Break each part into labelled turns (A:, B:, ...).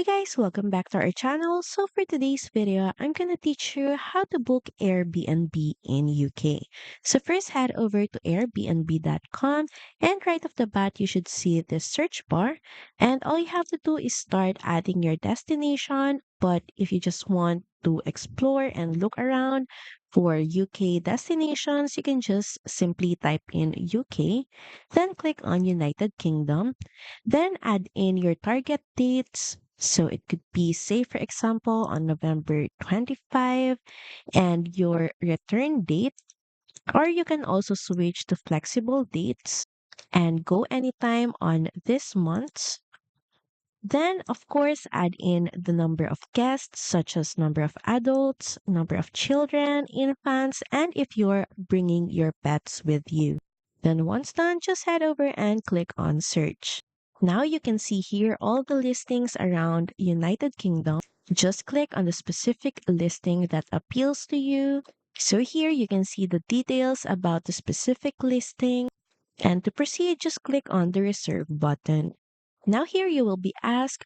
A: Hey guys, welcome back to our channel. So for today's video, I'm gonna teach you how to book Airbnb in UK. So first head over to airbnb.com and right off the bat you should see this search bar and all you have to do is start adding your destination. But if you just want to explore and look around for UK destinations, you can just simply type in UK, then click on United Kingdom, then add in your target dates. So it could be, say, for example, on November 25 and your return date, or you can also switch to flexible dates and go anytime on this month. Then, of course, add in the number of guests, such as number of adults, number of children, infants, and if you're bringing your pets with you. Then, once done, just head over and click on search. Now you can see here all the listings around United Kingdom. Just click on the specific listing that appeals to you. So here you can see the details about the specific listing. And to proceed, just click on the reserve button. Now here you will be asked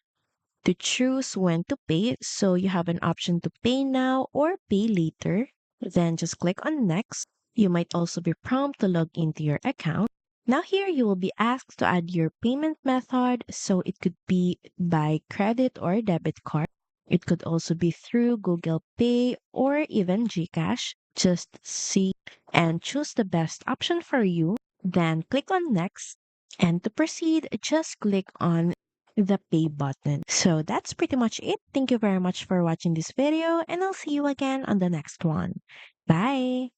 A: to choose when to pay. So you have an option to pay now or pay later. Then just click on next. You might also be prompted to log into your account. Now here you will be asked to add your payment method. So it could be by credit or debit card. It could also be through Google Pay or even GCash. Just see and choose the best option for you. Then click on next. And to proceed, just click on the pay button. So that's pretty much it. Thank you very much for watching this video and I'll see you again on the next one. Bye.